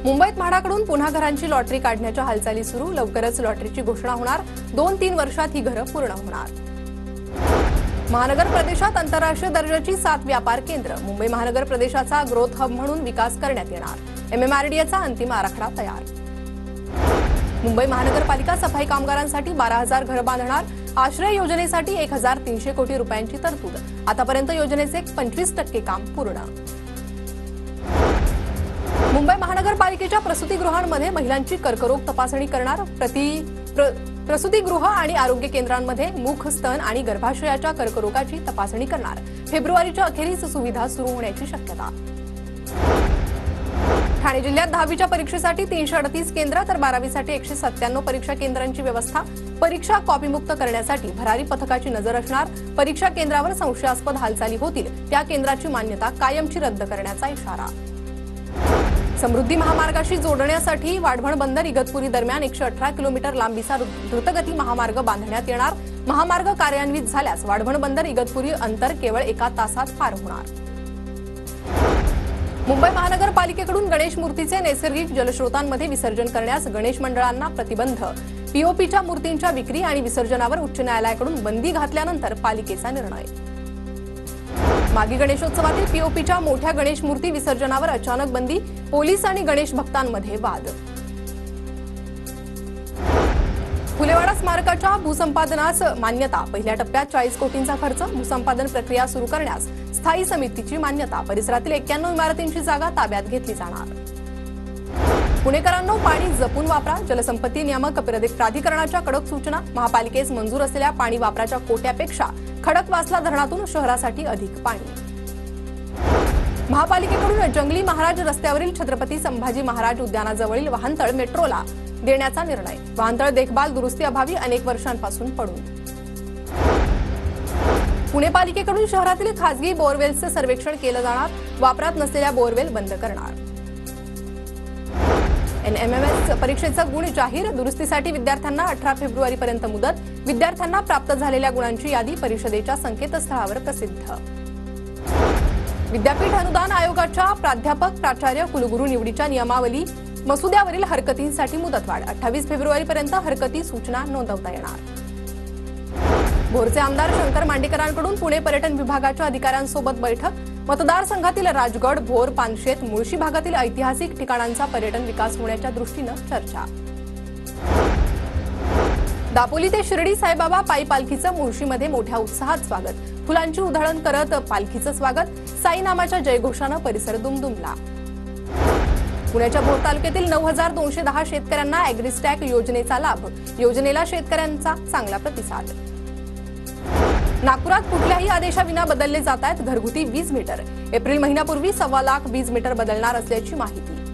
मुंबईत म्हाडाकडून पुन्हा घरांची लॉटरी काढण्याच्या हालचाली सुरू। लवकरच लॉटरीची घोषणा होणार। 2-3 वर्षात ही घरं पूर्ण होणार। महानगर प्रदेशात आंतरराष्ट्रीय दर्जाची 7 व्यापार केंद्र। मुंबई महानगर प्रदेशाचा ग्रोथ हब म्हणून विकास करण्यात येणार। MMRDAचा अंतिम आराखडा तयार। मुंबई महानगरपालिका सफाई कामगारांसाठी 12,000 घरं बांधणार। आश्रय योजनेसाठी 1,300 कोटी रुपयांची तरतूद। आतापर्यंत योजनेचे 25% काम पूर्ण। मुंबई महानगरपालिकेच्या प्रसूतिगृहांमध्ये महिलांची कर्करोग तपासणी करणार। प्रसूतिगृह आणि आरोग्य केंद्रांमध्ये मुख, स्तन आणि गर्भाशयाच्या कर्करोगाची तपासणी करणार। फेब्रुवारीच्या अखेरीस सुविधा सुरू होण्याची शक्यता। ठाणे जिल्ह्यात 10वीच्या परीक्षेसाठी 338 केंद्र तर 12वीसाठी 197 परीक्षा केंद्रांची व्यवस्था। परीक्षा कॉपीमुक्त करण्यासाठी भरारी पथकाची नजर असणार। परीक्षा केंद्रावर संशयास्पद हालचाली होतील त्या केंद्राची मान्यता कायमची रद्द करण्याचा इशारा। समृद्धी महामार्गाशी जोडण्यासाठी वाढवण बंदर इगतपुरी दरम्यान 118 किलोमीटर लांबीचा द्रुतगती महामार्ग बांधण्यात येणार। महामार्ग कार्यान्वित झाल्यास वाढवण बंदर इगतपुरी अंतर केवळ 1 तासात पार होणार। मुंबई महानगरपालिकेकडून गणेश मूर्तीचे नैसर्गिक जलस्रोतांमध्ये विसर्जन करण्यास गणेश मंडळांना प्रतिबंध। पीओपीच्या मूर्तींच्या विक्री आणि विसर्जनावर उच्च न्यायालयाकडून बंदी घातल्यानंतर पालिकेचा निर्णय। मागी गणेशोत्सवातील पीओपीच्या मोठ्या गणेश मूर्ती विसर्जनावर अचानक बंदी। पोलीस आणि गणेश भक्तांमध्ये वाद। फुलेवाडा स्मारकाच्या भूसंपादनास मान्यता। पहिल्या टप्प्यात 40 कोटींचा खर्च। भूसंपादन प्रक्रिया सुरू करण्यास स्थायी समितीची मान्यता। परिसरातील 91 इमारतींची जागा ताब्यात घेतली जाणार। पुणेकरांनो, पाणी जपून वापरा। जलसंपत्ती नियामक प्राधिकरणाच्या कडक सूचना। महापालिकेस मंजूर असलेल्या पाणी वापराच्या कोट्यापेक्षा खडकवासला धरणातून शहरासाठी अधिक पाणी। महापालिकेकडून जंगली महाराज रस्त्यावरील छत्रपती संभाजी महाराज उद्यानाजवळील वाहनतळ मेट्रोला देण्याचा निर्णय। वाहनतळ देखभाल दुरुस्ती अभावी अनेक वर्षांपासून पडून। पुणे पालिकेकडून शहरातील खासगी बोअरवेल्सचे सर्वेक्षण केलं जाणार। वापरात नसलेल्या बोअरवेल बंद करणार। NMMS परीक्षेचा गुण जाहीर। दुरुस्तीसाठी विद्यार्थ्यांना 18 फेब्रुवारीपर्यंत मुदत। विद्यार्थ्यांना प्राप्त झालेल्या गुणांची यादी परिषदेच्या संकेतस्थळावर प्रसिद्ध। विद्यापीठ अनुदान आयोगाच्या प्राध्यापक, प्राचार्य, कुलगुरू निवडीच्या नियमावली मसुद्यावरील हरकतींसाठी मुदतवाढ। 28 फेब्रुवारीपर्यंत हरकती सूचना नोंदवता येणार। भोरचे आमदार शंकर मांडेकरांकडून पुणे पर्यटन विभागाच्या अधिकाऱ्यांसोबत बैठक। मतदारसंघातील राजगड, भोर, पानशेत, मुळशी भागातील ऐतिहासिक ठिकाणांचा पर्यटन विकास होण्याच्या दृष्टीनं चर्चा। दापोली ते शिर्डी साईबाबा पायी पालखीचं मुळशीमध्ये मोठ्या उत्साहात स्वागत। फुलांची उधळण करत पालखीचं स्वागत। साई नामाच्या जयघोषानं परिसर दुमदुमला। पुण्याच्या भोर तालुक्यातील 9,210 शेतकऱ्यांना अॅग्रिस्टॅक योजनेचा लाभ। योजनेला शेतकऱ्यांचा चांगला प्रतिसाद। नागपुरात कुठल्याही आदेशाविना बदलले जात आहेत घरगुती वीज मीटर। एप्रिल महिन्यापूर्वी 1.25 लाख वीज मीटर बदलणार असल्याची माहिती।